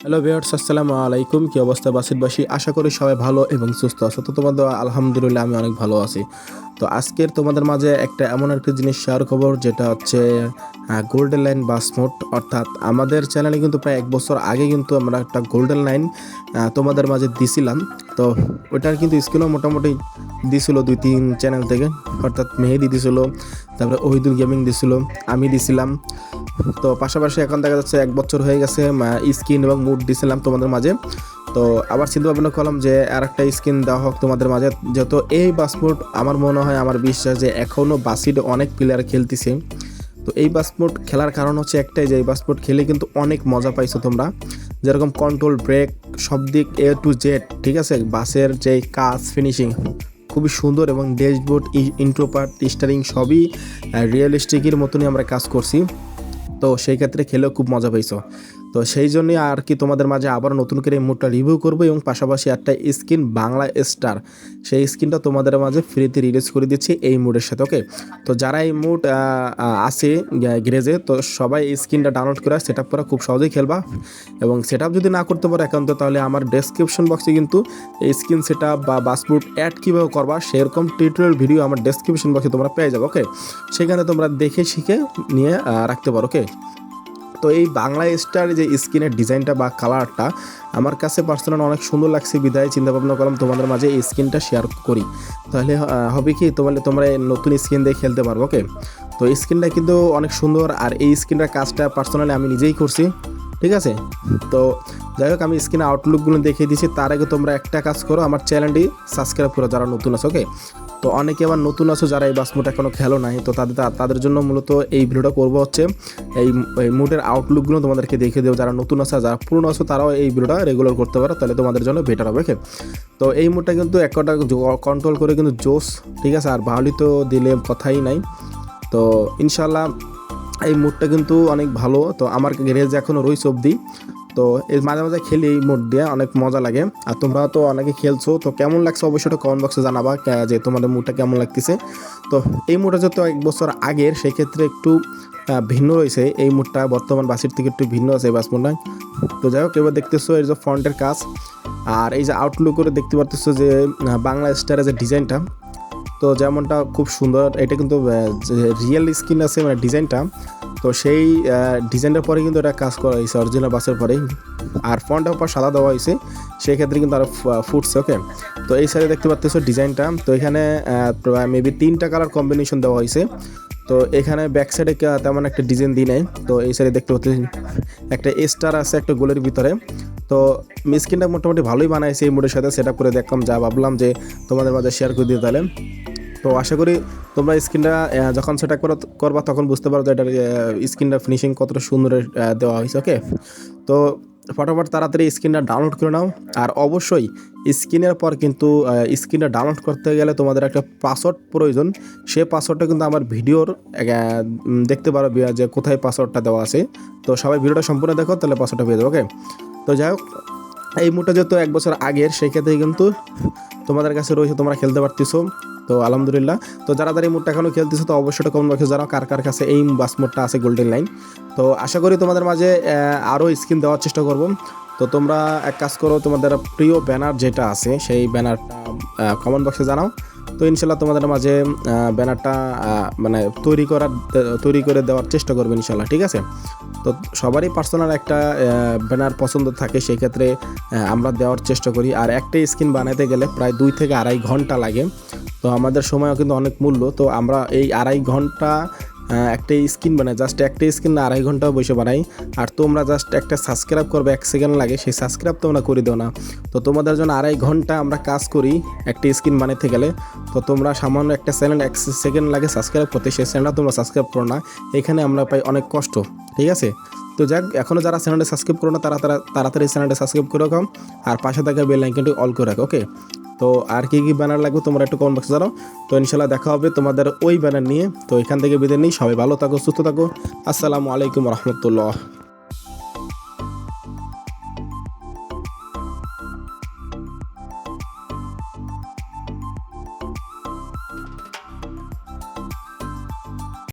Hello viewers, আসসালামু আলাইকুম। কি অবস্থা বাসিতবাসী? আশা করি সবাই ভালো এবং সুস্থ আছো। তো তোমাদের আলহামদুলিল্লাহ আমি অনেক ভালো আছি। তো আজকের তোমাদের মাঝে এমন একটা জিনিস শেয়ার খবর, যেটা হচ্ছে গোল্ডেন লাইন বাস মোড। অর্থাৎ আমাদের চ্যানেলে কিন্তু প্রায় 1 বছর আগে কিন্তু আমরা একটা গোল্ডেন লাইন তোমাদের মাঝে দিছিলাম। তো ওটার কিন্তু স্ক্রিনও মোটামুটি দিছিল 2-3 চ্যানেল থেকে। অর্থাৎ মেহেদি দিছিল, তারপরে ওহিদুল গেমিং দিছিল, আমি দিছিলাম। তো পাশাপাশি এখন দেখা যাচ্ছে 1 বছর হয়ে গেছে, স্কিন এবং মুড দিছিলাম তোমাদের মাঝে। তো আবার চিন্তা ভাবনা করলাম যে আর একটা স্কিন দেওয়া হোক তোমাদের মাঝে, যেহেতু এই বাসমোড আমার মনে হয়, আমার বিশ্বাস যে এখনও বাসিড অনেক প্লেয়ার খেলতেছে। তো এই বাসমোড খেলার কারণ হচ্ছে একটাই, যে এই বাসমোড খেলে কিন্তু অনেক মজা পাইছো তোমরা। যেরকম কন্ট্রোল, ব্রেক, সব দিক A to Z, ঠিক আছে। বাসের যে কাজ, ফিনিশিং খুবই সুন্দর, এবং ড্যাশবোর্ড, ইন্ট্রোপার্ট, স্টারিং সবই রিয়েলিস্টিকের মতনই আমরা কাজ করছি। তো সেই ক্ষেত্রে খেলেও খুব মজা পাইছো। তো সেই জন্যই আর কি তোমাদের মাঝে আবার নতুন করে এই মুডটা রিভিউ করবো, এবং পাশাপাশি একটা স্কিন বাংলা স্টার, সেই স্কিনটা তোমাদের মাঝে ফ্রিতে রিলিজ করে দিচ্ছি এই মুডের সাথে। ওকে, তো যারা এই মুড আছে গ্রেজে, তো সবাই এই স্কিনটা ডাউনলোড করে সেট আপ করা খুব সহজেই খেলবা। এবং সেট আপ যদি না করতে পারো একান্ত, তাহলে আমার ডেসক্রিপশন বক্সে কিন্তু এই স্কিন সেট আপ বা বাসমোড অ্যাড কীভাবে করবা সেরকম টিউটোরিয়াল ভিডিও আমার ডেসক্রিপশন বক্সে তোমরা পেয়ে যাবে। ওকে, সেখানে তোমরা দেখে শিখে নিয়ে রাখতে পারো। ওকে, তো এই বাংলা স্টার যে স্কিনের ডিজাইনটা বা কালারটা আমার কাছে পার্সোনাল অনেক সুন্দর লাগছে, বিধায় চিন্তা ভাবনা করলাম তোমাদের মাঝে এই স্কিনটা শেয়ার করি। তাহলে হবে কি, তোমরা এই নতুন স্কিন দিয়ে খেলতে পারবো। ওকে, তো এই স্কিনটা কিন্তু অনেক সুন্দর, আর এই স্কিনটার কাজটা পার্সোনালি আমি নিজেই করছি, ঠিক আছে। তো যাই হোক, আমি স্ক্রিনে আউটলুকগুলো দেখিয়ে দিচ্ছি। তার আগে তোমরা একটা কাজ করো, আমার চ্যানেলটি সাবস্ক্রাইব করো যারা নতুন আছো। ওকে, তো অনেকে আবার নতুন আছো যারা এই বাসমোড এখনও খেলো নাই, তো তাদের জন্য মূলত এই ভিডিওটা করবো হচ্ছে এই মুডের আউটলুকগুলো তোমাদেরকে দেখিয়ে দেবো। যারা নতুন আছো, যারা পুরনো আছো, তারাও এই ভিডিওটা রেগুলার করতে পারো, তাহলে তোমাদের জন্য বেটার হবে। ওকে, তো এই মুডটা কিন্তু একটা কন্ট্রোল করে কিন্তু জোস, ঠিক আছে। আর ভালোই তো দিলে কথাই নাই। তো ইনশাল্লাহ এই মুডটা কিন্তু অনেক ভালো। তো আমার গ্যারেজ এখনও রয়েছে অবধি। তো এই মাঝে মাঝে খেলি এই মোড দিয়ে, অনেক মজা লাগে। আর তোমরা তো অনেকে খেলছো, তো কেমন লাগছে অবশ্যই কমেন্ট বক্সে জানাবা যে তোমাদের মুডটা কেমন লাগতেছে। তো এই মুডটা যেহেতু 1 বছর আগের, সেক্ষেত্রে একটু ভিন্ন রয়েছে এই মুডটা, বর্তমান বাসির থেকে একটু ভিন্ন আছে এই বাস মুডটা। তো যাই হোক, এবার দেখতেছো এই যে ফ্রন্টের কাজ, আর এই যে আউটলুক করে দেখতে পারতেছো যে বাংলা স্টারের যে ডিজাইনটা, তো যেমনটা খুব সুন্দর। এটা কিন্তু রিয়েল স্কিন আছে মানে ডিজাইনটা, তো সেই ডিজাইনের পরে কিন্তু এটা কাজ করা হয়েছে অরিজিনাল বাসের পরেই। আর ফন্টের উপর সাদা দেওয়া হয়েছে, সেই ক্ষেত্রে কিন্তু আরও ফুটছে। ওকে, তো এই সাইডে দেখতে পাচ্ছ ডিজাইনটা, তো এখানে মেবি 3টা কালার কম্বিনেশন দেওয়া হয়েছে। তো এখানে ব্যাক সাইডে তেমন একটা ডিজাইন দিই নাই। তো এই সাইডে দেখতে পাচ্ছি একটা স্টার আছে একটা গোলের ভিতরে। তো স্কিনটা মোটামুটি ভালোই বানাইছে এই মুডের সাথে। সেট আপ করে দেখলাম, যা ভাবলাম যে তোমাদের মাঝে শেয়ার করে দিতে। তাহলে তো আশা করি তোমরা স্ক্রিনটা যখন সেট আপ করবা তখন বুঝতে পারো যে এটার স্ক্রিনটা ফিনিশিং কতটা সুন্দর দেওয়া হয়েছে। ওকে, তো ফটাফট তাড়াতাড়ি স্ক্রিনটা ডাউনলোড করে নাও। আর অবশ্যই স্ক্রিনের পর কিন্তু স্ক্রিনটা ডাউনলোড করতে গেলে তোমাদের একটা পাসওয়ার্ড প্রয়োজন। সেই পাসওয়ার্ডটা কিন্তু আমার ভিডিওর দেখতে পারো যে কোথায় পাসওয়ার্ডটা দেওয়া আছে। তো সবাই ভিডিওটা সম্পূর্ণ দেখো, তাহলে পাসওয়ার্ডটা পেয়ে যাবে। ওকে, তো যাই হোক, এই মুডটা যেহেতু 1 বছর আগের, সেই ক্ষেত্রে কিন্তু তোমাদের কাছে রয়েছে, তোমরা খেলতে পারতেছো। তো আলহামদুলিল্লাহ। তো যারা এই মুডটা এখনও খেলতেছো, তো অবশ্যই কমেন্ট বক্সে জানাও কার কার কাছে এই বাস মোডটা আছে গোল্ডেন লাইন। তো আশা করি তোমাদের মাঝে আরও স্কিন দেওয়ার চেষ্টা করব। তো তোমরা এক কাজ করো, তোমাদের প্রিয় ব্যানার যেটা আছে সেই ব্যানারটা কমেন্ট বক্সে জানাও। তো ইনশাল্লাহ তোমাদের মাঝে ব্যানারটা মানে তৈরি করে দেওয়ার চেষ্টা করবে ইনশাল্লাহ, ঠিক আছে। তো সবারই পার্সোনাল একটা ব্যানার পছন্দ থাকে, সেই ক্ষেত্রে আমরা দেওয়ার চেষ্টা করি। আর একটা স্কিন বানাতে গেলে প্রায় 2 থেকে 2.5 ঘন্টা লাগে। তো আমাদের সময়ও কিন্তু অনেক মূল্য। তো আমরা এই 2.5 ঘন্টা একটা স্কিন বানাই, জাস্ট একটা স্কিন না 2.5 ঘন্টাও বসে বানাই। আর তোমরা জাস্ট একটা সাবস্ক্রাইব করবে, 1 সেকেন্ড লাগে, সেই সাবস্ক্রাইব তোমরা করে দাও না। তো তোমাদের জন্য 2.5 ঘন্টা আমরা কাজ করি একটা স্কিন বানাতে গেলে। তো তোমরা সামান্য একটা চ্যানেল 1 সেকেন্ড লাগে সাবস্ক্রাইব করতে, সেই চ্যানেলটা তোমরা সাবস্ক্রাইব করো না। এখানে আমরা পাই অনেক কষ্ট, ঠিক আছে। তো যাক, এখনও যারা চ্যানেলটা সাবস্ক্রাইব করো না, তাড়াতাড়ি চ্যানেলটা সাবস্ক্রাইব করে রাখো, আর পাশে থাকা বেল আইকনটি অল করে রাখো। ওকে, তো আর কি ব্যানার লাগবে তোমরা একটু কমেন্ট বক্সে জানাও। তো ইনশাল্লাহ দেখা হবে তোমাদের ওই ব্যানার নিয়ে। তো এখান থেকে বিদায় নিই, সবাই ভালো থাকো, সুস্থ থাকো। আসসালামু আলাইকুম রহমতুল্লাহ।